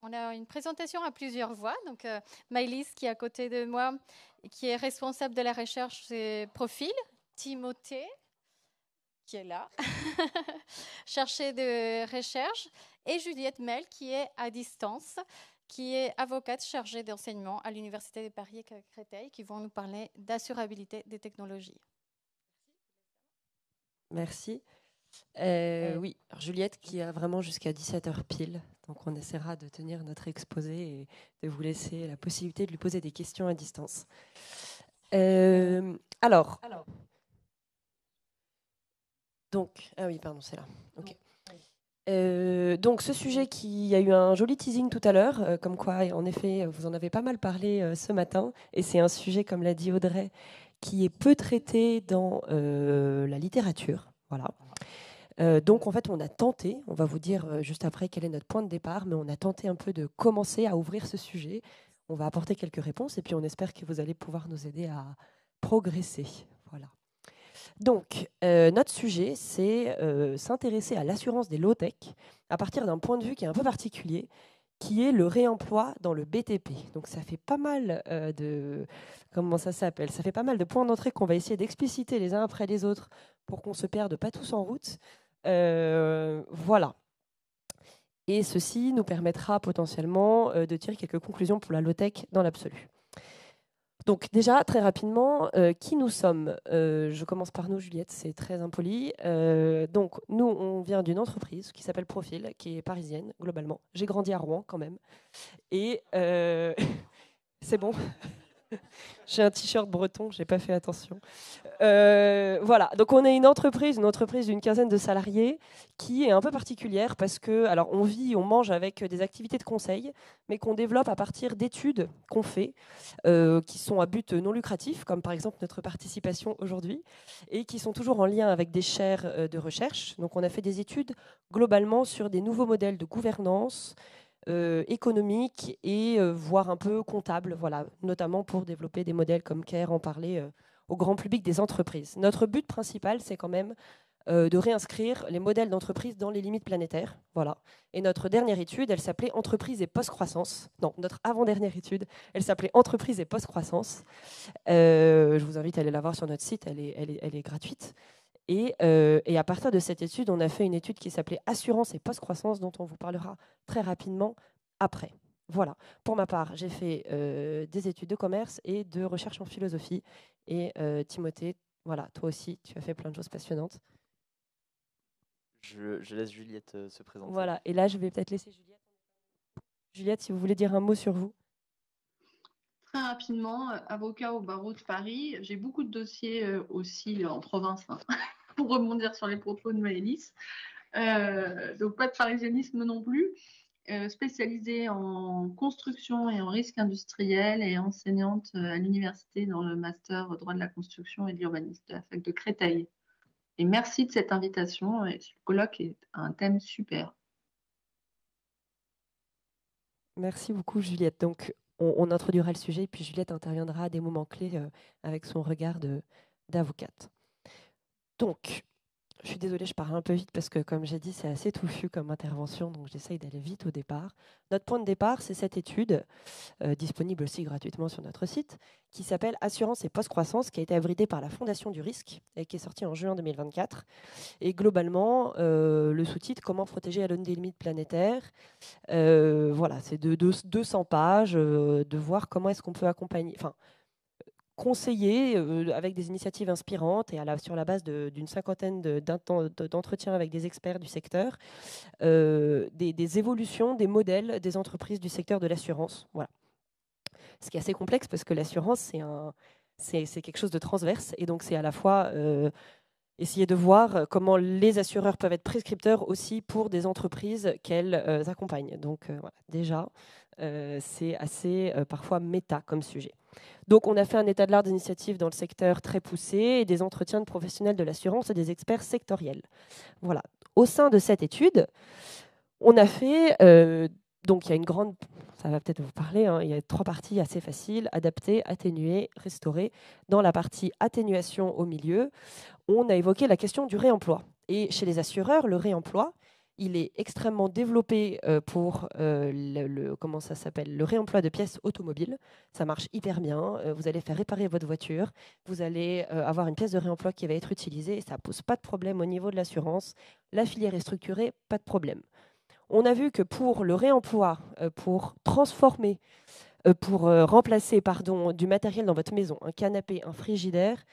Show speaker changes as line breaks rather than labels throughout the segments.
On a une présentation à plusieurs voix. Donc, Maëlys, qui est à côté de moi, qui est responsable de la recherche des profils. Timothée, qui est là, chargé de recherche. Et Juliette Mel, qui est à distance, qui est avocate chargée d'enseignement à l'Université de Paris et Créteil, qui vont nous parler d'assurabilité des technologies.
Merci. Oui, alors Juliette qui a vraiment jusqu'à 17h pile, donc on essaiera de tenir notre exposé et de vous laisser la possibilité de lui poser des questions à distance. Alors, donc, ah oui, pardon, c'est là. Ok. Donc ce sujet qui a eu un joli teasing tout à l'heure, comme quoi en effet vous en avez pas mal parlé ce matin, et c'est un sujet, comme l'a dit Audrey, qui est peu traité dans la littérature. Voilà. Donc en fait on a tenté, on va vous dire juste après quel est notre point de départ, mais on a tenté un peu de commencer à ouvrir ce sujet. On va apporter quelques réponses et puis on espère que vous allez pouvoir nous aider à progresser. Voilà. Donc, notre sujet, c'est s'intéresser à l'assurance des low-tech à partir d'un point de vue qui est un peu particulier, qui est le réemploi dans le BTP. Donc, ça fait pas mal de... Comment ça s'appelle? Ça fait pas mal de points d'entrée qu'on va essayer d'expliciter les uns après les autres pour qu'on ne se perde pas tous en route. Voilà. Et ceci nous permettra potentiellement de tirer quelques conclusions pour la low-tech dans l'absolu. Donc déjà, très rapidement, qui nous sommes? Je commence par nous, Juliette, c'est très impoli. Donc nous, on vient d'une entreprise qui s'appelle Profil, qui est parisienne, globalement. J'ai grandi à Rouen quand même. Et c'est bon. J'ai un t-shirt breton, j'ai pas fait attention. Voilà, donc on est une entreprise d'une quinzaine de salariés qui est un peu particulière parce que, alors on vit, on mange avec des activités de conseil, mais qu'on développe à partir d'études qu'on fait, qui sont à but non lucratif, comme par exemple notre participation aujourd'hui, et qui sont toujours en lien avec des chaires de recherche. Donc on a fait des études globalement sur des nouveaux modèles de gouvernance, économique et voire un peu comptable, voilà, notamment pour développer des modèles comme Care en parlait au grand public des entreprises. Notre but principal, c'est quand même de réinscrire les modèles d'entreprise dans les limites planétaires. Voilà. Et notre dernière étude, elle s'appelait Entreprise et post-croissance. Non, notre avant-dernière étude, elle s'appelait Entreprise et post-croissance. Je vous invite à aller la voir sur notre site, elle est gratuite. Et à partir de cette étude, on a fait une étude qui s'appelait Assurance et post-croissance, dont on vous parlera très rapidement après. Voilà. Pour ma part, j'ai fait des études de commerce et de recherche en philosophie. Et Timothée, voilà, toi aussi, tu as fait plein de choses passionnantes.
Je laisse Juliette se présenter.
Voilà. Et là, je vais peut-être laisser Juliette. Juliette, si vous voulez dire un mot sur vous.
Très rapidement, avocat au barreau de Paris. J'ai beaucoup de dossiers aussi en province, hein, pour rebondir sur les propos de Maëlys. Donc pas de parisianisme non plus. Spécialisée en construction et en risque industriel et enseignante à l'université dans le master droit de la construction et de l'urbanisme de la fac de Créteil. Et merci de cette invitation. Et ce colloque est un thème super.
Merci beaucoup, Juliette. Donc, on introduira le sujet, puis Juliette interviendra à des moments clés avec son regard d'avocate. Donc, je suis désolée, je pars un peu vite parce que, comme j'ai dit, c'est assez touffu comme intervention, donc j'essaye d'aller vite au départ. Notre point de départ, c'est cette étude, disponible aussi gratuitement sur notre site, qui s'appelle Assurance et post-croissance, qui a été abritée par la Fondation du risque et qui est sortie en juin 2024. Et globalement, le sous-titre, Comment protéger à l'aune des limites planétaires. Voilà, c'est de 200 pages, de voir comment est-ce qu'on peut accompagner, enfin, conseiller avec des initiatives inspirantes et sur la base d'une cinquantaine d'entretiens avec des experts du secteur, des évolutions, des modèles des entreprises du secteur de l'assurance. Voilà. Ce qui est assez complexe parce que l'assurance, c'est quelque chose de transverse et donc c'est à la fois essayer de voir comment les assureurs peuvent être prescripteurs aussi pour des entreprises qu'elles accompagnent. Donc voilà, déjà, c'est assez parfois méta comme sujet. Donc on a fait un état de l'art d'initiatives dans le secteur très poussé et des entretiens de professionnels de l'assurance et des experts sectoriels. Voilà. Au sein de cette étude, on a fait, donc il y a une grande, ça va peut-être vous parler, hein, il y a 3 parties assez faciles: adapter, atténuer, restaurer. Dans la partie atténuation au milieu, on a évoqué la question du réemploi. Et chez les assureurs, le réemploi, Il est extrêmement développé pour comment ça s'appelle, le réemploi de pièces automobiles. Ça marche hyper bien. Vous allez faire réparer votre voiture. Vous allez avoir une pièce de réemploi qui va être utilisée et ça ne pose pas de problème au niveau de l'assurance. La filière est structurée, pas de problème. On a vu que pour le réemploi, pour transformer, pour remplacer du matériel dans votre maison, un canapé, un frigidaire,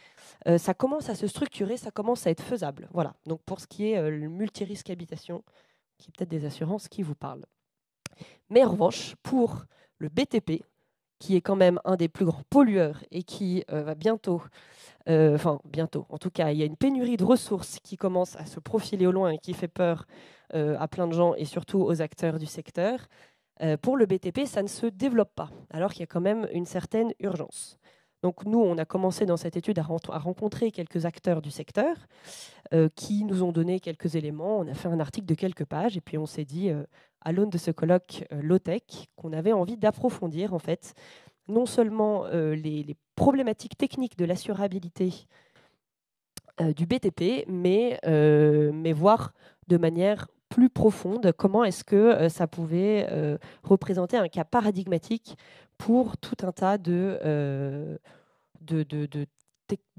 ça commence à se structurer, ça commence à être faisable. Voilà. Donc pour ce qui est le multirisque habitation, qui est peut-être des assurances qui vous parlent. Mais en revanche, pour le BTP, qui est quand même un des plus grands pollueurs et qui va bientôt, en tout cas, il y a une pénurie de ressources qui commence à se profiler au loin et qui fait peur à plein de gens et surtout aux acteurs du secteur. Pour le BTP, ça ne se développe pas, alors qu'il y a quand même une certaine urgence. Donc nous, on a commencé dans cette étude à rencontrer quelques acteurs du secteur qui nous ont donné quelques éléments. On a fait un article de quelques pages et puis on s'est dit, à l'aune de ce colloque low-tech, qu'on avait envie d'approfondir en fait, non seulement les problématiques techniques de l'assurabilité du BTP, mais voir de manière plus profonde comment est-ce que ça pouvait représenter un cas paradigmatique pour tout un tas de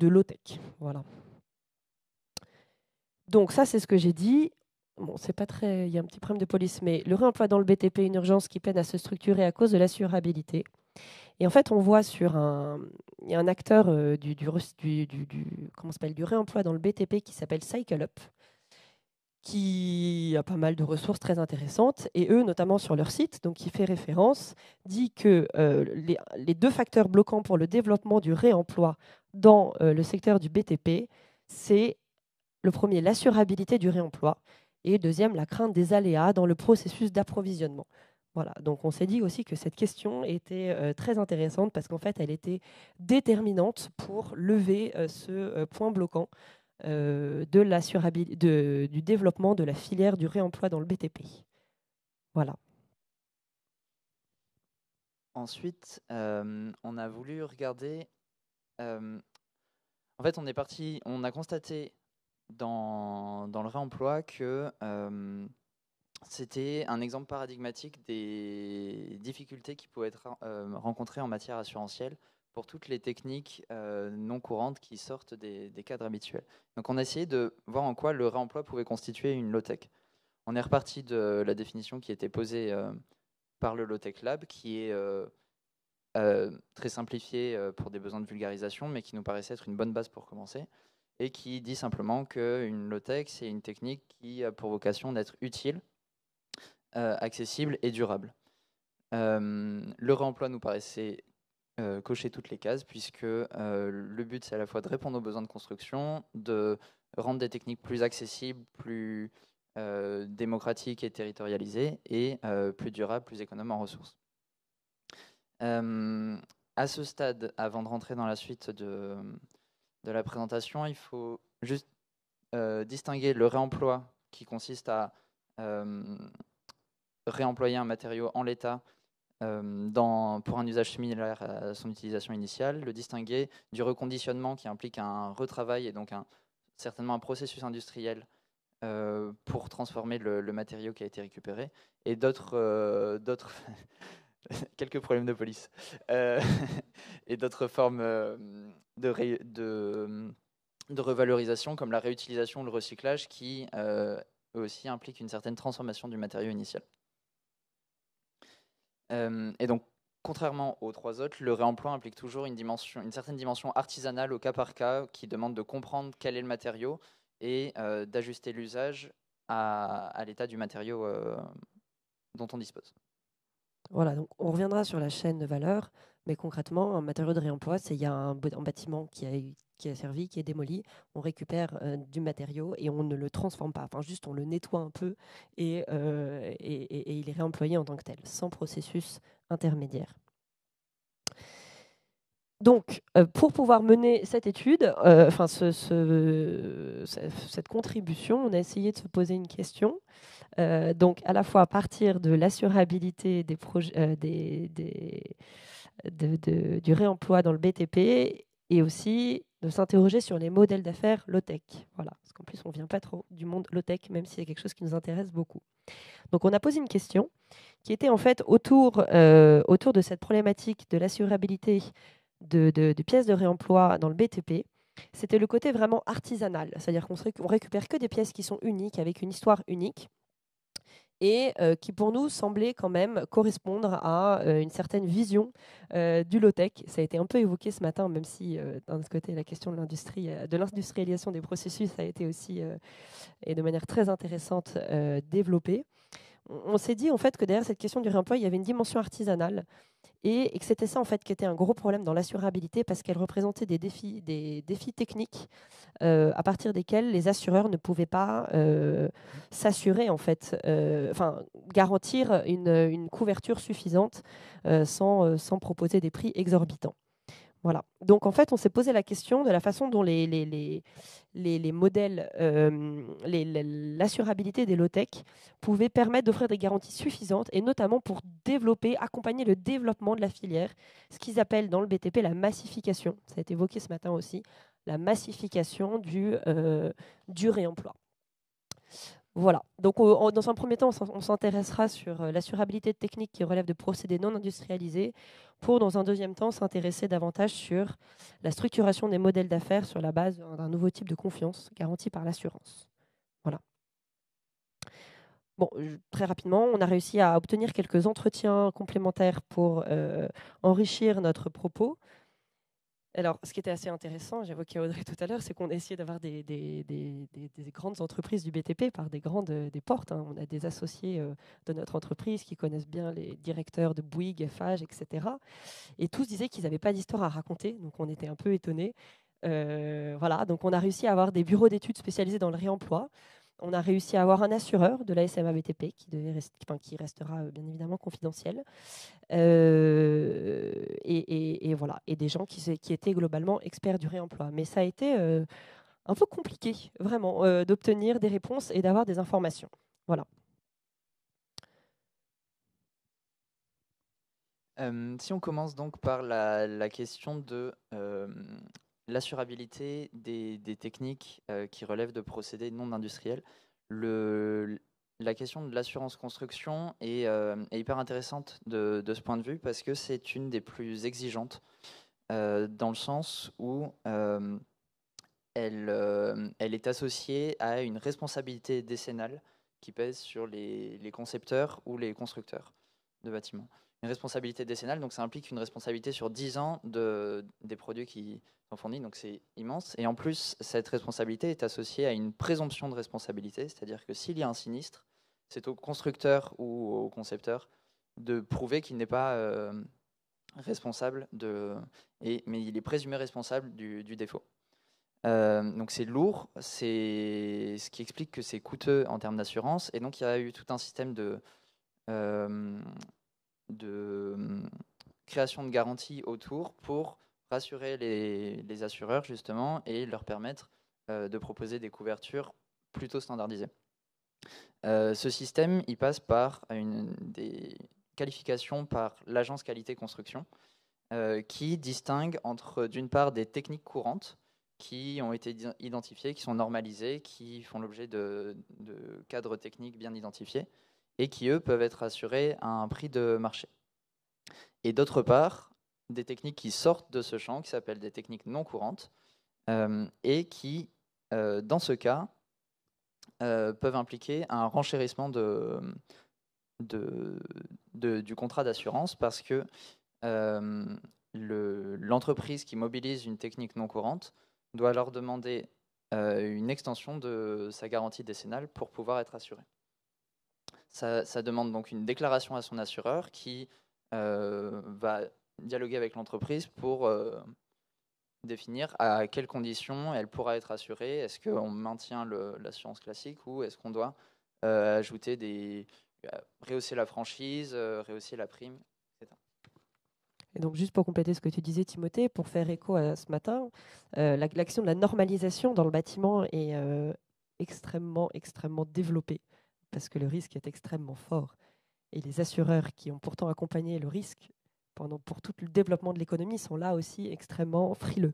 low-tech. Voilà. Donc ça, c'est ce que j'ai dit. Bon, c'est pas très, il y a un petit problème de police, mais le réemploi dans le BTP, une urgence qui peine à se structurer à cause de l'assurabilité. Et en fait, on voit il y a un acteur du réemploi dans le BTP qui s'appelle CycleUp, qui a pas mal de ressources très intéressantes. Et eux, notamment sur leur site, donc qui fait référence, dit que les deux facteurs bloquants pour le développement du réemploi dans le secteur du BTP, c'est le premier, l'assurabilité du réemploi, et deuxième, la crainte des aléas dans le processus d'approvisionnement. Voilà, donc on s'est dit aussi que cette question était très intéressante parce qu'en fait, elle était déterminante pour lever ce point bloquant du développement de la filière du réemploi dans le BTP. Voilà.
Ensuite, on a voulu regarder... en fait, on a constaté dans le réemploi que c'était un exemple paradigmatique des difficultés qui pouvaient être rencontrées en matière assurantielle pour toutes les techniques non courantes qui sortent des cadres habituels. Donc on a essayé de voir en quoi le réemploi pouvait constituer une low-tech. On est reparti de la définition qui était posée par le Low-Tech Lab, qui est très simplifiée pour des besoins de vulgarisation, mais qui nous paraissait être une bonne base pour commencer, et qui dit simplement qu'une low-tech, c'est une technique qui a pour vocation d'être utile, accessible et durable. Le réemploi nous paraissait cocher toutes les cases, puisque le but, c'est à la fois de répondre aux besoins de construction, de rendre des techniques plus accessibles, plus démocratiques et territorialisées, et plus durables, plus économes en ressources. À ce stade, avant de rentrer dans la suite de la présentation, il faut juste distinguer le réemploi qui consiste à réemployer un matériau en l'état pour un usage similaire à son utilisation initiale, le distinguer du reconditionnement qui implique un retravail et donc certainement un processus industriel pour transformer le matériau qui a été récupéré, et d'autres quelques problèmes de police et d'autres formes de revalorisation comme la réutilisation, le recyclage, qui aussi impliquent une certaine transformation du matériau initial. Et donc, contrairement aux trois autres, le réemploi implique toujours une certaine dimension artisanale au cas par cas, qui demande de comprendre quel est le matériau et d'ajuster l'usage à l'état du matériau dont on dispose.
Voilà, donc on reviendra sur la chaîne de valeur, mais concrètement, un matériau de réemploi, c'est il y a un bâtiment qui a servi, qui est démoli, on récupère du matériau et on ne le transforme pas, enfin juste on le nettoie un peu et il est réemployé en tant que tel, sans processus intermédiaire. Donc, pour pouvoir mener cette étude, cette contribution, on a essayé de se poser une question. Donc, à la fois à partir de l'assurabilité des projets, du réemploi dans le BTP, et aussi de s'interroger sur les modèles d'affaires low-tech. Voilà. Parce qu'en plus, on ne vient pas trop du monde low-tech, même si c'est quelque chose qui nous intéresse beaucoup. Donc, on a posé une question qui était en fait autour de cette problématique de l'assurabilité de pièces de réemploi dans le BTP. C'était le côté vraiment artisanal, c'est-à-dire qu'on récupère que des pièces qui sont uniques, avec une histoire unique, et qui pour nous semblait quand même correspondre à une certaine vision du low-tech. Ça a été un peu évoqué ce matin, même si d'un autre côté la question de l'industrialisation des processus a été aussi, et de manière très intéressante, développée. On s'est dit en fait que derrière cette question du réemploi, il y avait une dimension artisanale et que c'était ça en fait qui était un gros problème dans l'assurabilité parce qu'elle représentait des défis techniques à partir desquels les assureurs ne pouvaient pas s'assurer en fait, garantir une couverture suffisante sans proposer des prix exorbitants. Voilà. Donc en fait, on s'est posé la question de la façon dont les modèles, l'assurabilité des low-tech pouvaient permettre d'offrir des garanties suffisantes et notamment pour accompagner le développement de la filière, ce qu'ils appellent dans le BTP la massification. Ça a été évoqué ce matin aussi, la massification du réemploi. Voilà. Donc, dans un premier temps, on s'intéressera sur l'assurabilité technique qui relève de procédés non industrialisés, pour, dans un deuxième temps, s'intéresser davantage sur la structuration des modèles d'affaires sur la base d'un nouveau type de confiance garanti par l'assurance. Voilà. Bon, très rapidement, on a réussi à obtenir quelques entretiens complémentaires pour enrichir notre propos. Alors, ce qui était assez intéressant, j'évoquais Audrey tout à l'heure, c'est qu'on a essayé d'avoir des grandes entreprises du BTP par des portes. Hein. On a des associés de notre entreprise qui connaissent bien les directeurs de Bouygues, Eiffage, etc. Et tous disaient qu'ils n'avaient pas d'histoire à raconter, donc on était un peu étonnés. Voilà, donc on a réussi à avoir des bureaux d'études spécialisés dans le réemploi. On a réussi à avoir un assureur de la SMA BTP qui restera bien évidemment confidentiel. Et voilà, et des gens qui étaient globalement experts du réemploi. Mais ça a été un peu compliqué, vraiment, d'obtenir des réponses et d'avoir des informations. Voilà.
Si on commence donc par la question de l'assurabilité des techniques qui relèvent de procédés non industriels, la question de l'assurance construction est hyper intéressante de ce point de vue parce que c'est une des plus exigeantes dans le sens où elle est associée à une responsabilité décennale qui pèse sur les concepteurs ou les constructeurs de bâtiments. Une responsabilité décennale, donc ça implique une responsabilité sur 10 ans des produits qui sont fournis, donc c'est immense. Et en plus, cette responsabilité est associée à une présomption de responsabilité, c'est-à-dire que s'il y a un sinistre, c'est au constructeur ou au concepteur de prouver qu'il n'est pas responsable, mais il est présumé responsable du défaut. Donc c'est lourd, c'est ce qui explique que c'est coûteux en termes d'assurance, et donc il y a eu tout un système de création de garanties autour pour rassurer les assureurs justement et leur permettre de proposer des couvertures plutôt standardisées. Ce système, il passe par des qualifications par l'agence qualité construction qui distingue entre d'une part des techniques courantes qui ont été identifiées, qui sont normalisées, qui font l'objet de cadres techniques bien identifiés et qui, eux, peuvent être assurés à un prix de marché. Et d'autre part, des techniques qui sortent de ce champ, qui s'appellent des techniques non courantes, et qui, dans ce cas, peuvent impliquer un renchérissement du contrat d'assurance parce que l'entreprise qui mobilise une technique non courante doit leur demander une extension de sa garantie décennale pour pouvoir être assurée. Ça demande donc une déclaration à son assureur qui va dialoguer avec l'entreprise pour définir à quelles conditions elle pourra être assurée. Est-ce qu'on maintient l'assurance classique ou est-ce qu'on doit ajouter rehausser la franchise, rehausser la prime, etc.
Et donc, juste pour compléter ce que tu disais, Timothée, pour faire écho à ce matin, l'action de la normalisation dans le bâtiment est extrêmement développée parce que le risque est extrêmement fort. Et les assureurs qui ont pourtant accompagné le risque pour tout le développement de l'économie sont là aussi extrêmement frileux.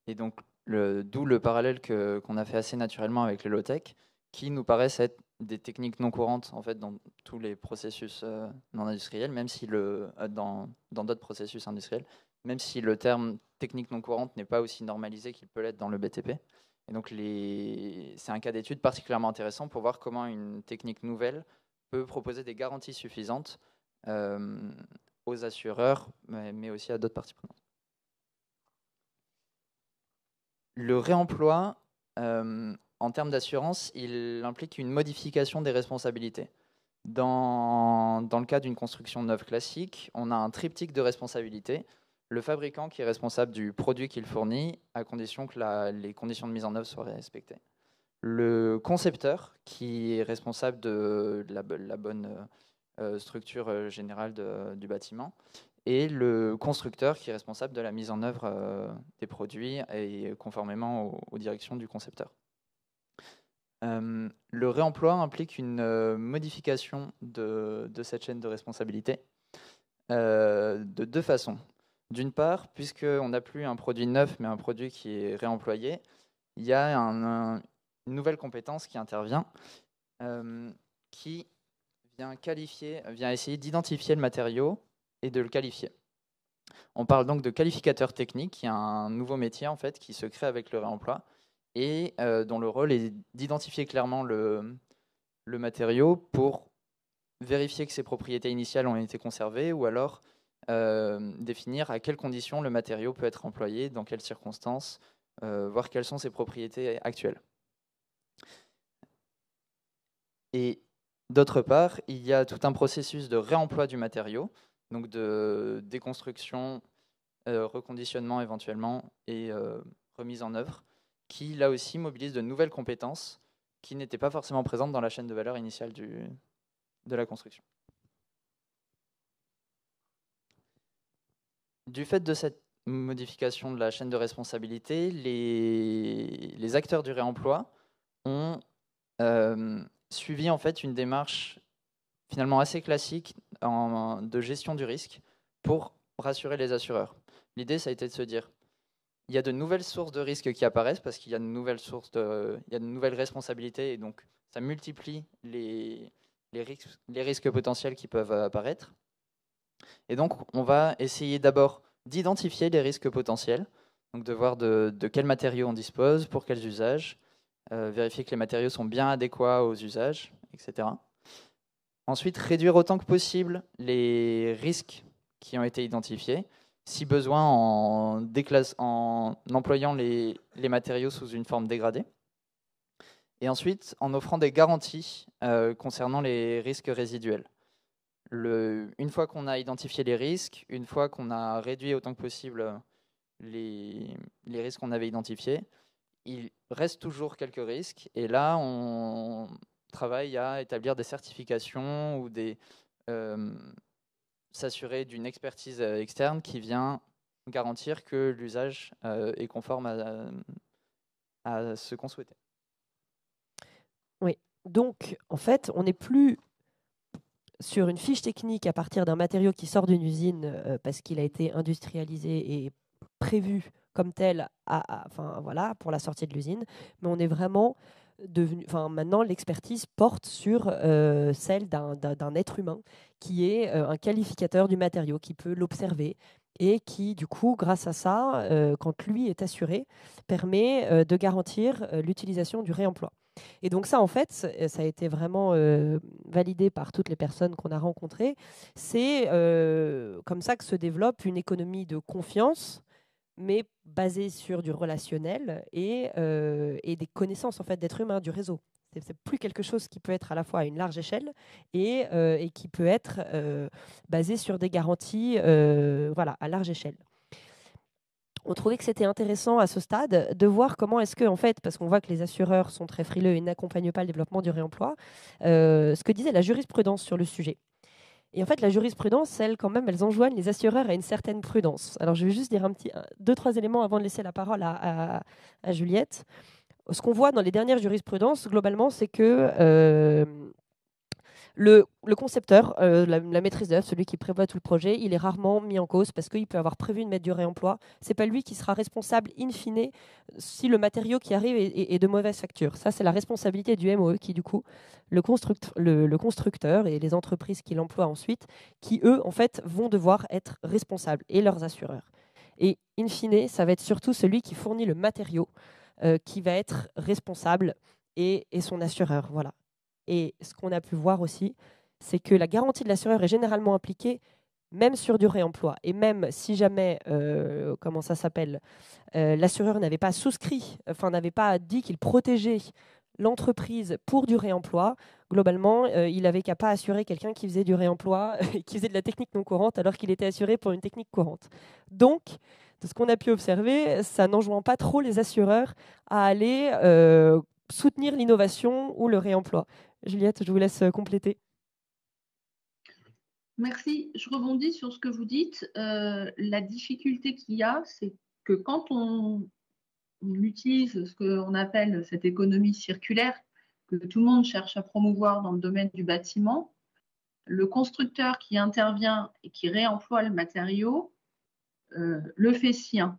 Et donc, D'où le parallèle qu'on a fait assez naturellement avec les low-tech, qui nous paraissent être des techniques non courantes en fait, dans tous les processus non industriels, même si dans d'autres processus industriels, même si le terme technique non courante n'est pas aussi normalisé qu'il peut l'être dans le BTP. Et donc c'est un cas d'étude particulièrement intéressant pour voir comment une technique nouvelle peut proposer des garanties suffisantes aux assureurs, mais aussi à d'autres parties prenantes. Le réemploi, en termes d'assurance, il implique une modification des responsabilités. Dans le cas d'une construction neuve classique, on a un triptyque de responsabilités. Le fabricant qui est responsable du produit qu'il fournit, à condition que les conditions de mise en œuvre soient respectées. Le concepteur qui est responsable de la bonne structure générale du bâtiment. Et le constructeur qui est responsable de la mise en œuvre des produits et conformément aux directions du concepteur. Le réemploi implique une modification de cette chaîne de responsabilité de deux façons. D'une part, puisqu'on n'a plus un produit neuf, mais un produit qui est réemployé, il y a une nouvelle compétence qui intervient, qui vient essayer d'identifier le matériau et de le qualifier. On parle donc de qualificateur technique, qui est un nouveau métier en fait, qui se crée avec le réemploi et dont le rôle est d'identifier clairement le matériau pour vérifier que ses propriétés initiales ont été conservées ou alors définir à quelles conditions le matériau peut être employé, dans quelles circonstances, voir quelles sont ses propriétés actuelles. Et d'autre part, il y a tout un processus de réemploi du matériau, donc de déconstruction, reconditionnement éventuellement et remise en œuvre, qui là aussi mobilise de nouvelles compétences qui n'étaient pas forcément présentes dans la chaîne de valeur initiale de la construction. Du fait de cette modification de la chaîne de responsabilité, les acteurs du réemploi ont suivi en fait une démarche finalement assez classique de gestion du risque pour rassurer les assureurs. L'idée, ça a été de se dire, il y a de nouvelles sources de risques qui apparaissent parce qu'il y a de nouvelles il y a de nouvelles responsabilités et donc ça multiplie les risques potentiels qui peuvent apparaître. Et donc, on va essayer d'abord d'identifier les risques potentiels, donc de voir de quels matériaux on dispose, pour quels usages, vérifier que les matériaux sont bien adéquats aux usages, etc. Ensuite, réduire autant que possible les risques qui ont été identifiés, si besoin en employant les matériaux sous une forme dégradée. Et ensuite, en offrant des garanties concernant les risques résiduels. Une fois qu'on a identifié les risques, une fois qu'on a réduit autant que possible les risques qu'on avait identifiés, il reste toujours quelques risques. Et là, on travaille à établir des certifications ou s'assurer d'une expertise externe qui vient garantir que l'usage est conforme à ce qu'on souhaitait.
Oui, donc en fait, on n'est plus sur une fiche technique à partir d'un matériau qui sort d'une usine parce qu'il a été industrialisé et prévu comme tel voilà, pour la sortie de l'usine, mais on est vraiment maintenant l'expertise porte sur celle d'un être humain qui est un qualificateur du matériau, qui peut l'observer et qui, du coup, grâce à ça, quand lui est assuré, permet de garantir l'utilisation du réemploi. Et donc ça, en fait, ça a été vraiment validé par toutes les personnes qu'on a rencontrées. C'est comme ça que se développe une économie de confiance, mais basée sur du relationnel et des connaissances en fait, d'êtres humains, du réseau. C'est plus quelque chose qui peut être à la fois à une large échelle et qui peut être basé sur des garanties voilà, à large échelle. On trouvait que c'était intéressant à ce stade de voir comment est-ce que, en fait, parce qu'on voit que les assureurs sont très frileux et n'accompagnent pas le développement du réemploi, ce que disait la jurisprudence sur le sujet. Et en fait, la jurisprudence, elles enjoignent les assureurs à une certaine prudence. Alors, je vais juste dire deux, trois éléments avant de laisser la parole à Juliette. Ce qu'on voit dans les dernières jurisprudences, globalement, c'est que Le concepteur, la maîtrise d'œuvre, celui qui prévoit tout le projet, il est rarement mis en cause parce qu'il peut avoir prévu de mettre du réemploi. C'est pas lui qui sera responsable in fine si le matériau qui arrive est de mauvaise facture. Ça, c'est la responsabilité du MOE qui, du coup, le constructeur et les entreprises qui l'emploient ensuite, qui, eux, en fait, vont devoir être responsables, et leurs assureurs. Et in fine, ça va être surtout celui qui fournit le matériau qui va être responsable et son assureur. Voilà. Et ce qu'on a pu voir aussi, c'est que la garantie de l'assureur est généralement impliquée même sur du réemploi. Et même si jamais, l'assureur n'avait pas souscrit, enfin n'avait pas dit qu'il protégeait l'entreprise pour du réemploi, globalement, il n'avait qu'à pas assurer quelqu'un qui faisait du réemploi, qui faisait de la technique non courante, alors qu'il était assuré pour une technique courante. Donc, de ce qu'on a pu observer, ça n'enjoint pas trop les assureurs à aller soutenir l'innovation ou le réemploi. Juliette, je vous laisse compléter.
Merci. Je rebondis sur ce que vous dites. La difficulté qu'il y a, c'est que quand on utilise ce qu'on appelle cette économie circulaire, que tout le monde cherche à promouvoir dans le domaine du bâtiment, le constructeur qui intervient et qui réemploie le matériau le fait sien.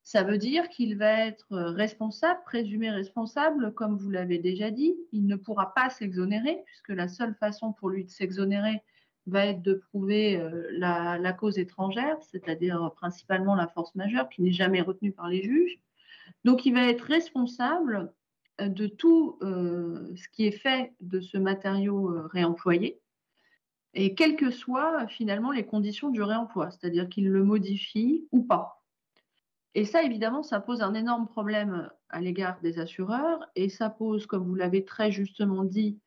Ça veut dire qu'il va être responsable, présumé responsable, comme vous l'avez déjà dit. Il ne pourra pas s'exonérer, puisque la seule façon pour lui de s'exonérer va être de prouver la cause étrangère, c'est-à-dire principalement la force majeure, qui n'est jamais retenue par les juges. Donc, il va être responsable de tout ce qui est fait de ce matériau réemployé, et quelles que soient finalement les conditions du réemploi, c'est-à-dire qu'il le modifie ou pas. Et ça, évidemment, ça pose un énorme problème à l'égard des assureurs, et ça pose, comme vous l'avez très justement dit,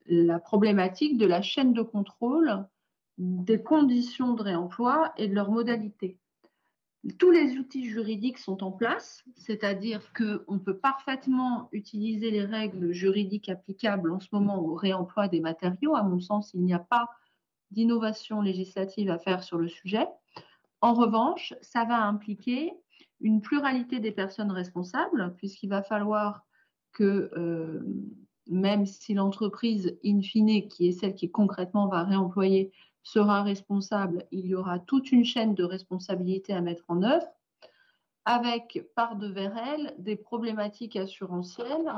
la problématique de la chaîne de contrôle des conditions de réemploi et de leurs modalités. Tous les outils juridiques sont en place, c'est-à-dire qu'on peut parfaitement utiliser les règles juridiques applicables en ce moment au réemploi des matériaux. À mon sens, il n'y a pas d'innovation législative à faire sur le sujet. En revanche, ça va impliquer une pluralité des personnes responsables, puisqu'il va falloir que, même si l'entreprise in fine, qui est celle qui concrètement va réemployer, sera responsable, il y aura toute une chaîne de responsabilité à mettre en œuvre, avec par-devers elle des problématiques assurantielles,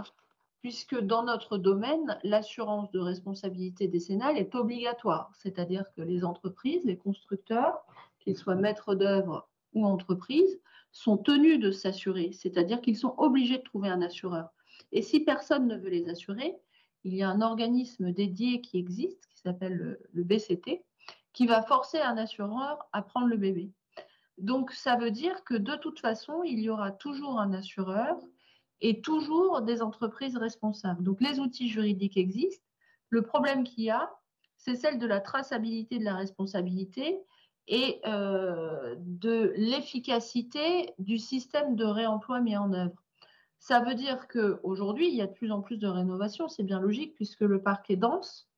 puisque dans notre domaine, l'assurance de responsabilité décennale est obligatoire, c'est-à-dire que les entreprises, les constructeurs, qu'ils soient maîtres d'œuvre ou entreprises, sont tenus de s'assurer, c'est-à-dire qu'ils sont obligés de trouver un assureur. Et si personne ne veut les assurer, il y a un organisme dédié qui existe, qui s'appelle le BCT, qui va forcer un assureur à prendre le bébé. Donc, ça veut dire que de toute façon, il y aura toujours un assureur et toujours des entreprises responsables. Donc, les outils juridiques existent. Le problème qu'il y a, c'est celle de la traçabilité de la responsabilité et de l'efficacité du système de réemploi mis en œuvre. Ça veut dire qu'aujourd'hui, il y a de plus en plus de rénovations, c'est bien logique puisque le parc est dense.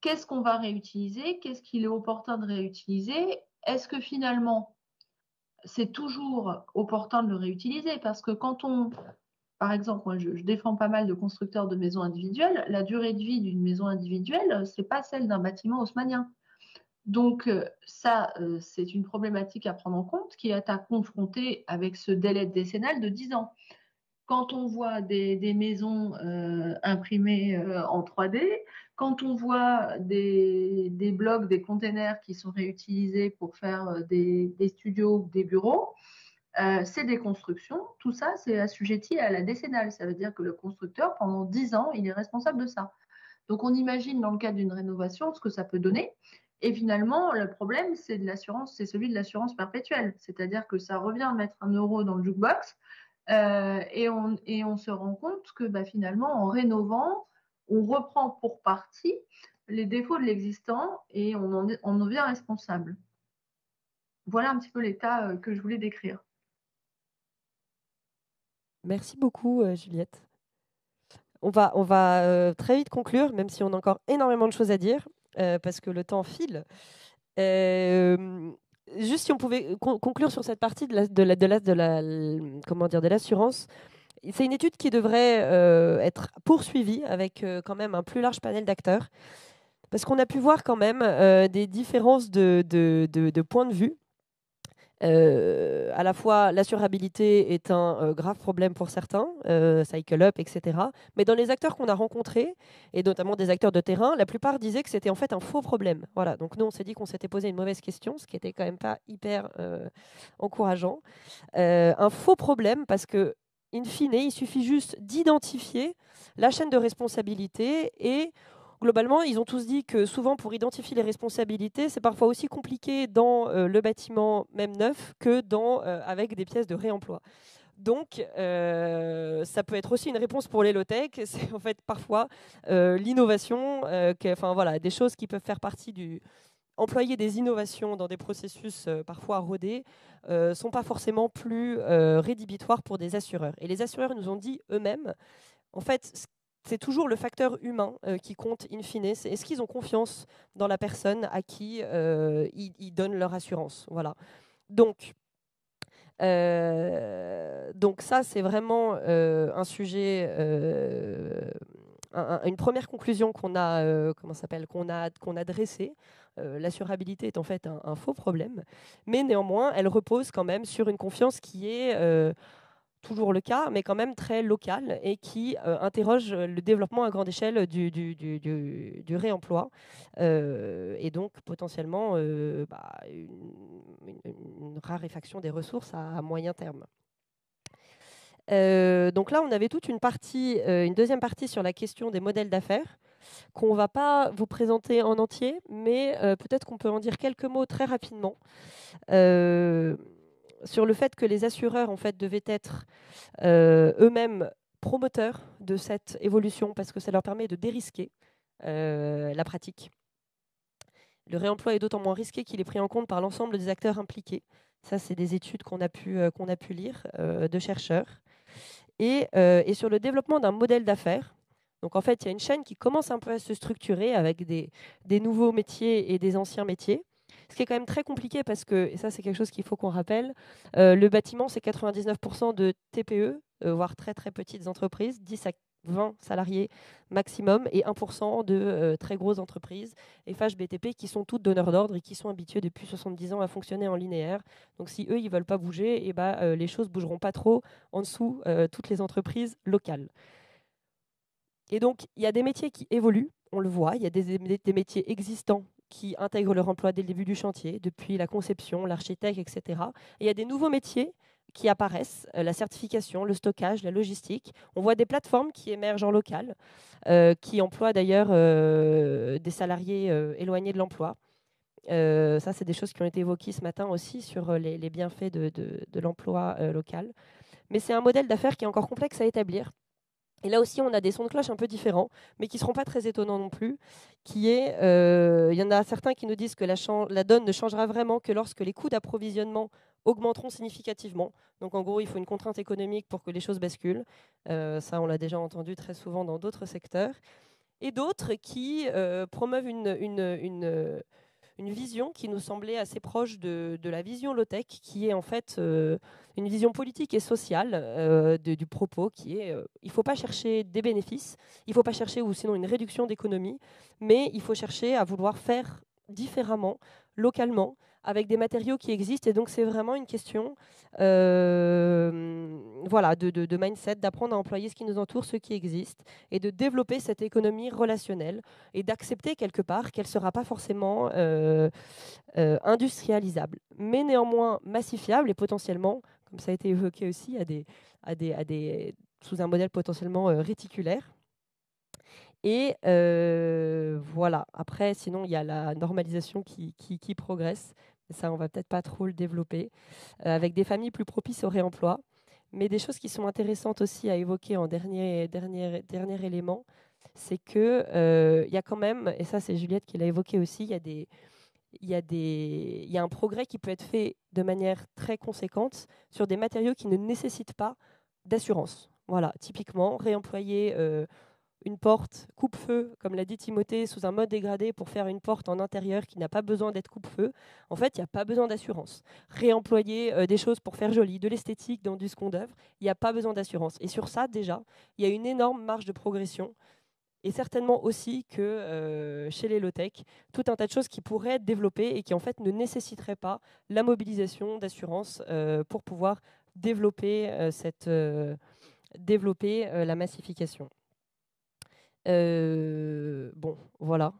Qu'est-ce qu'on va réutiliser? Qu'est-ce qu'il est opportun de réutiliser? Est-ce que finalement, c'est toujours opportun de le réutiliser? Parce que quand on, par exemple, moi je défends pas mal de constructeurs de maisons individuelles, la durée de vie d'une maison individuelle, ce n'est pas celle d'un bâtiment haussmannien. Donc ça, c'est une problématique à prendre en compte qui est à confronter avec ce délai décennal de 10 ans. Quand on voit des maisons imprimées en 3D, quand on voit des blocs, des containers qui sont réutilisés pour faire des studios, des bureaux, c'est des constructions. Tout ça, c'est assujetti à la décennale. Ça veut dire que le constructeur, pendant 10 ans, il est responsable de ça. Donc, on imagine dans le cadre d'une rénovation ce que ça peut donner. Et finalement, le problème, c'est celui de l'assurance perpétuelle. C'est-à-dire que ça revient à mettre 1 euro dans le jukebox et on se rend compte que finalement, en rénovant, on reprend pour partie les défauts de l'existant et on en devient responsable. Voilà un petit peu l'état que je voulais décrire.
Merci beaucoup, Juliette. On va très vite conclure, même si on a encore énormément de choses à dire, parce que le temps file. Juste si on pouvait conclure sur cette partie de l'assurance, C'est une étude qui devrait être poursuivie avec quand même un plus large panel d'acteurs, parce qu'on a pu voir quand même des différences de points de vue. À la fois, l'assurabilité est un grave problème pour certains, Cycle Up, etc. Mais dans les acteurs qu'on a rencontrés, et notamment des acteurs de terrain, la plupart disaient que c'était en fait un faux problème. Voilà. Donc nous, on s'est dit qu'on s'était posé une mauvaise question, ce qui était quand même pas hyper encourageant. Un faux problème parce que, in fine, il suffit juste d'identifier la chaîne de responsabilité et globalement, ils ont tous dit que souvent, pour identifier les responsabilités, c'est parfois aussi compliqué dans le bâtiment même neuf que avec des pièces de réemploi. Donc, ça peut être aussi une réponse pour les low-tech. C'est en fait parfois l'innovation, voilà, des choses qui peuvent faire partie du... Employer des innovations dans des processus parfois rodés sont pas forcément plus rédhibitoires pour des assureurs. Et les assureurs nous ont dit eux-mêmes, en fait, c'est toujours le facteur humain qui compte in fine. Est-ce qu'ils ont confiance dans la personne à qui ils donnent leur assurance? Voilà. Donc ça, c'est vraiment un sujet, une première conclusion qu'on a, qu'on a dressée. L'assurabilité est en fait un faux problème, mais néanmoins, elle repose quand même sur une confiance qui est toujours le cas, mais quand même très local et qui interroge le développement à grande échelle du réemploi et donc potentiellement une raréfaction des ressources à moyen terme. Donc là, on avait toute une deuxième partie sur la question des modèles d'affaires qu'on ne va pas vous présenter en entier, mais peut-être qu'on peut en dire quelques mots très rapidement. Sur le fait que les assureurs en fait, devaient être eux-mêmes promoteurs de cette évolution parce que ça leur permet de dérisquer la pratique. Le réemploi est d'autant moins risqué qu'il est pris en compte par l'ensemble des acteurs impliqués. Ça, c'est des études qu'on a pu lire de chercheurs. Et sur le développement d'un modèle d'affaires. Donc en fait, il y a une chaîne qui commence un peu à se structurer avec des nouveaux métiers et des anciens métiers. Ce qui est quand même très compliqué parce que, et ça c'est quelque chose qu'il faut qu'on rappelle, le bâtiment c'est 99% de TPE, voire très très petites entreprises, 10 à 20 salariés maximum, et 1% de très grosses entreprises, FH, BTP, qui sont toutes donneurs d'ordre et qui sont habitués depuis 70 ans à fonctionner en linéaire. Donc si eux, ils ne veulent pas bouger, et les choses ne bougeront pas trop en dessous toutes les entreprises locales. Et donc, il y a des métiers qui évoluent, on le voit, il y a des métiers existants qui intègrent leur emploi dès le début du chantier, depuis la conception, l'architecte, etc. Et il y a des nouveaux métiers qui apparaissent, la certification, le stockage, la logistique. On voit des plateformes qui émergent en local, qui emploient d'ailleurs des salariés éloignés de l'emploi. Ça, c'est des choses qui ont été évoquées ce matin aussi sur les bienfaits de l'emploi local. Mais c'est un modèle d'affaires qui est encore complexe à établir. Et là aussi, on a des sons de cloche un peu différents, mais qui ne seront pas très étonnants non plus. Il y en a certains qui nous disent que la donne ne changera vraiment que lorsque les coûts d'approvisionnement augmenteront significativement. Donc en gros, il faut une contrainte économique pour que les choses basculent. Ça, on l'a déjà entendu très souvent dans d'autres secteurs. Et d'autres qui promeuvent une vision qui nous semblait assez proche de la vision low-tech, qui est en fait une vision politique et sociale du propos, qui est il ne faut pas chercher des bénéfices, il ne faut pas chercher ou sinon une réduction d'économie, mais il faut chercher à vouloir faire différemment, localement, avec des matériaux qui existent. Et donc c'est vraiment une question de mindset, d'apprendre à employer ce qui nous entoure, ce qui existe, et de développer cette économie relationnelle, et d'accepter quelque part qu'elle ne sera pas forcément industrialisable, mais néanmoins massifiable et potentiellement, comme ça a été évoqué aussi, sous un modèle potentiellement réticulaire. Et voilà. Après, sinon, il y a la normalisation qui progresse. Ça, on va peut-être pas trop le développer, avec des familles plus propices au réemploi. Mais des choses qui sont intéressantes aussi à évoquer en dernier élément, c'est que il y a quand même, et ça c'est Juliette qui l'a évoqué aussi, il y a un progrès qui peut être fait de manière très conséquente sur des matériaux qui ne nécessitent pas d'assurance. Voilà, typiquement, réemployer une porte coupe-feu, comme l'a dit Timothée, sous un mode dégradé pour faire une porte en intérieur qui n'a pas besoin d'être coupe-feu, en fait, il n'y a pas besoin d'assurance. Réemployer des choses pour faire joli, de l'esthétique dans du second d'œuvre, il n'y a pas besoin d'assurance. Et sur ça, déjà, il y a une énorme marge de progression. Et certainement aussi que chez les low-tech, tout un tas de choses qui pourraient être développées et qui en fait ne nécessiteraient pas la mobilisation d'assurance pour pouvoir développer, la massification. Bon, voilà.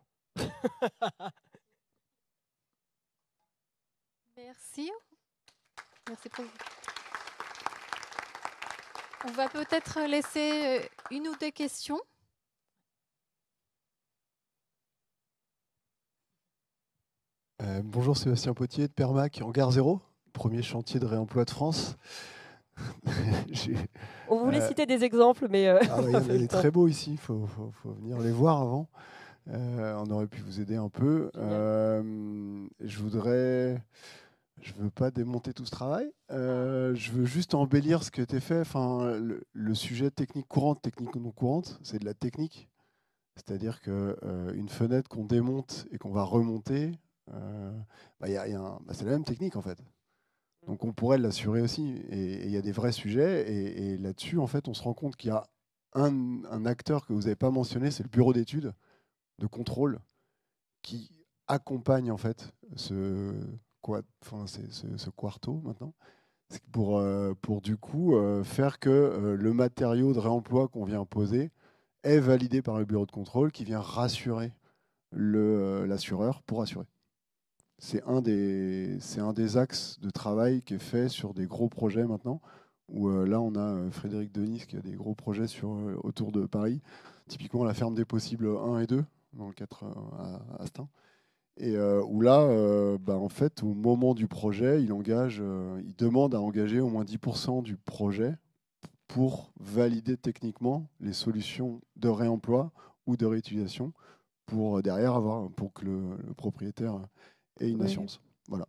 Merci. Merci pour... On va peut-être laisser une ou deux questions.
Bonjour, Sébastien Potier de Permac en Gare Zéro, premier chantier de réemploi de France.
On voulait citer des exemples, mais...
Ah ouais, il est très beau ici, il faut venir les voir avant. On aurait pu vous aider un peu. Je veux pas démonter tout ce travail. Je veux juste embellir ce qui a été fait. Enfin, le sujet technique courante, technique non courante, c'est de la technique. C'est-à-dire qu'une fenêtre qu'on démonte et qu'on va remonter, c'est la même technique en fait. Donc on pourrait l'assurer aussi. Et il y a des vrais sujets. Et là-dessus, en fait, on se rend compte qu'il y a un acteur que vous n'avez pas mentionné, c'est le bureau d'études de contrôle qui accompagne en fait ce quarto maintenant, pour du coup faire que le matériau de réemploi qu'on vient poser est validé par le bureau de contrôle qui vient rassurer l'assureur pour assurer. C'est un des axes de travail qui est fait sur des gros projets maintenant, où là on a Frédéric Denis qui a des gros projets autour de Paris, typiquement la ferme des possibles 1 et 2, dans le 4 à Astin. Et où là, en fait, au moment du projet, il demande à engager au moins 10% du projet pour valider techniquement les solutions de réemploi ou de réutilisation pour derrière pour que le propriétaire ait une assurance. Voilà.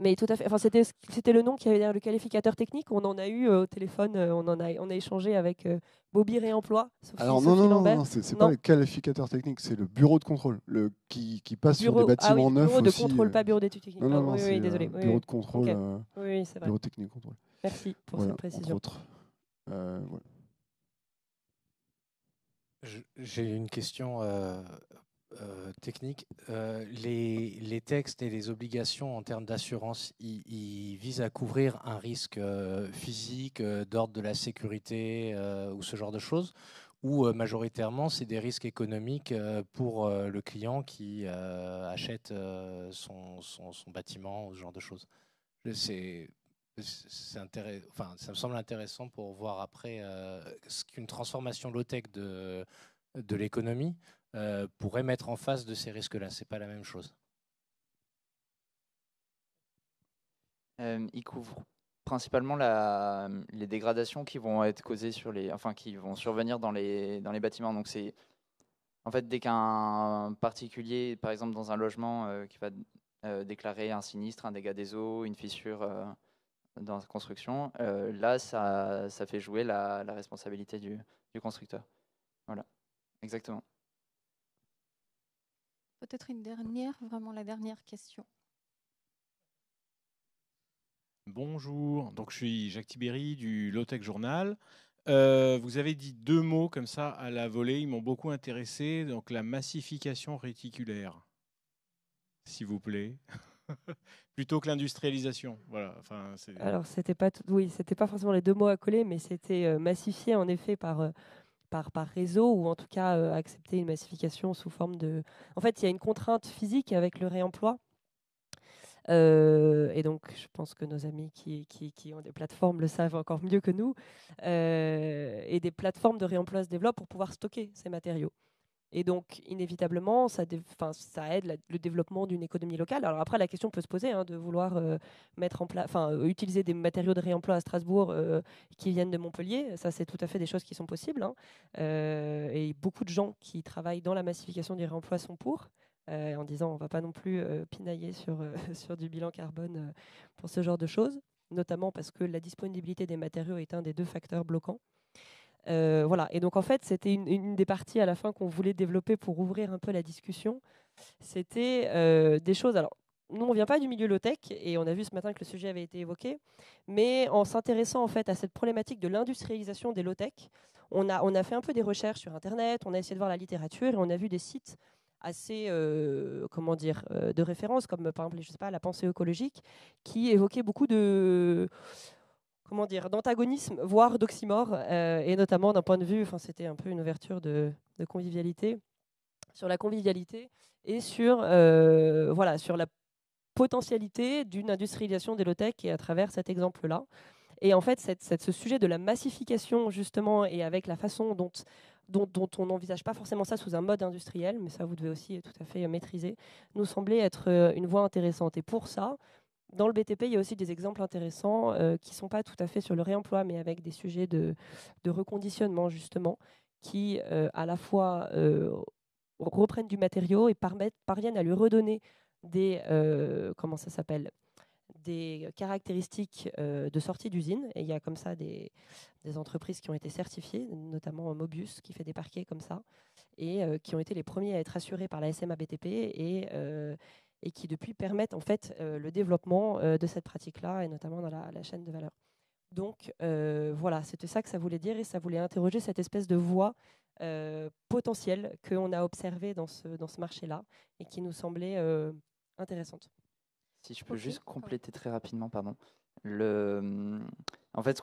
Mais tout à fait. Enfin, c'était le nom qui avait derrière le qualificateur technique. On en a eu au téléphone. On a échangé avec Bobby Réemploi.
Alors non, c'est pas le qualificateur technique, c'est le bureau de contrôle qui passe sur des bâtiments neufs
bureau de
aussi.
contrôle, pas bureau d'études techniques.
Non,
oui, désolé.
Bureau de contrôle.
Okay. Oui, c'est vrai.
Bureau technique de contrôle.
Merci pour cette précision.
Entre autres. Voilà.
J'ai une question technique. Les textes et les obligations en termes d'assurance, ils visent à couvrir un risque physique, d'ordre de la sécurité ou ce genre de choses, ou majoritairement c'est des risques économiques pour le client qui achète son bâtiment ou ce genre de choses. Ça me semble intéressant pour voir après ce qu'une transformation low-tech de l'économie pourrait mettre en face de ces risques-là. C'est pas la même chose.
Il couvre principalement les dégradations qui vont être causées qui vont survenir dans les bâtiments. Donc c'est en fait dès qu'un particulier, par exemple dans un logement, qui va déclarer un sinistre, un dégât des eaux, une fissure dans la construction, là ça fait jouer la responsabilité du constructeur. Voilà, exactement.
Peut-être vraiment la dernière question.
Bonjour, donc je suis Jacques Tibéry du Low-Tech Journal. Vous avez dit 2 mots comme ça à la volée, ils m'ont beaucoup intéressé. Donc la massification réticulaire, s'il vous plaît, plutôt que l'industrialisation. Voilà. Enfin,
alors c'était pas forcément les 2 mots à coller, mais c'était massifié en effet par réseau, ou en tout cas accepter une massification sous forme de... En fait, il y a une contrainte physique avec le réemploi. Et donc, je pense que nos amis qui ont des plateformes le savent encore mieux que nous. Et des plateformes de réemploi se développent pour pouvoir stocker ces matériaux. Et donc, inévitablement, ça aide le développement d'une économie locale. Alors après, la question peut se poser de vouloir utiliser des matériaux de réemploi à Strasbourg qui viennent de Montpellier. Ça, c'est tout à fait des choses qui sont possibles. Et beaucoup de gens qui travaillent dans la massification du réemploi sont pour, en disant on ne va pas non plus pinailler sur du bilan carbone pour ce genre de choses, notamment parce que la disponibilité des matériaux est un des 2 facteurs bloquants. Voilà. Et donc en fait, c'était une des parties à la fin qu'on voulait développer pour ouvrir un peu la discussion. C'était des choses. Alors, nous, on vient pas du milieu low-tech et on a vu ce matin que le sujet avait été évoqué, mais en s'intéressant en fait à cette problématique de l'industrialisation des low-tech, on a fait un peu des recherches sur Internet, on a essayé de voir la littérature et on a vu des sites assez, de référence, comme par exemple, je sais pas, la pensée écologique, qui évoquait beaucoup de d'antagonisme, voire d'oxymore, et notamment d'un point de vue, c'était un peu une ouverture de convivialité, sur la convivialité et sur la potentialité d'une industrialisation des low-tech et à travers cet exemple-là. Et en fait, ce sujet de la massification, justement, et avec la façon dont on n'envisage pas forcément ça sous un mode industriel, mais ça, vous devez aussi tout à fait maîtriser, nous semblait être une voie intéressante. Et pour ça, dans le BTP, il y a aussi des exemples intéressants qui ne sont pas tout à fait sur le réemploi, mais avec des sujets de reconditionnement, justement, qui à la fois reprennent du matériau et parviennent à lui redonner des, des caractéristiques de sortie d'usine. Et il y a comme ça des entreprises qui ont été certifiées, notamment Mobius, qui fait des parquets comme ça, et qui ont été les premiers à être assurés par la SMA BTP et qui depuis permettent en fait le développement de cette pratique-là, et notamment dans la chaîne de valeur. Donc voilà, c'était ça que ça voulait dire, et ça voulait interroger cette espèce de voie potentielle qu'on a observée dans ce marché-là et qui nous semblait intéressante.
Si je peux juste compléter très rapidement, pardon. En fait,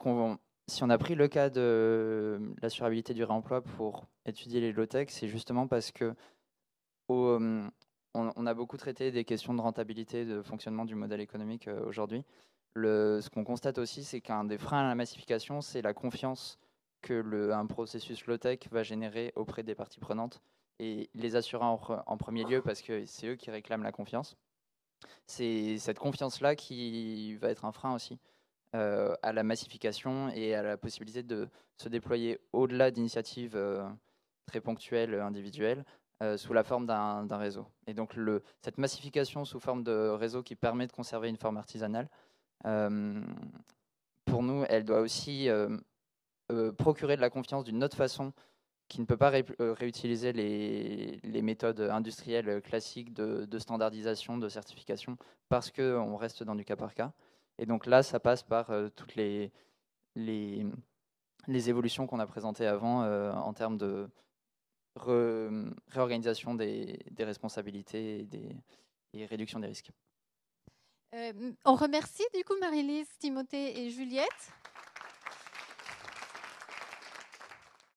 si on a pris le cas de l'assurabilité du réemploi pour étudier les low-tech, c'est justement parce que on a beaucoup traité des questions de rentabilité, de fonctionnement du modèle économique aujourd'hui. Ce qu'on constate aussi, c'est qu'un des freins à la massification, c'est la confiance que un processus low-tech va générer auprès des parties prenantes, et les assureurs en premier lieu, parce que c'est eux qui réclament la confiance. C'est cette confiance-là qui va être un frein aussi à la massification et à la possibilité de se déployer au-delà d'initiatives très ponctuelles, individuelles, sous la forme d'un réseau. Et donc cette massification sous forme de réseau qui permet de conserver une forme artisanale, pour nous, elle doit aussi procurer de la confiance d'une autre façon, qui ne peut pas réutiliser les méthodes industrielles classiques de standardisation, de certification, parce qu'on reste dans du cas par cas. Et donc là, ça passe par toutes les évolutions qu'on a présentées avant en termes de réorganisation des responsabilités et réduction des risques.
On remercie du coup Marie-Lise, Timothée et Juliette.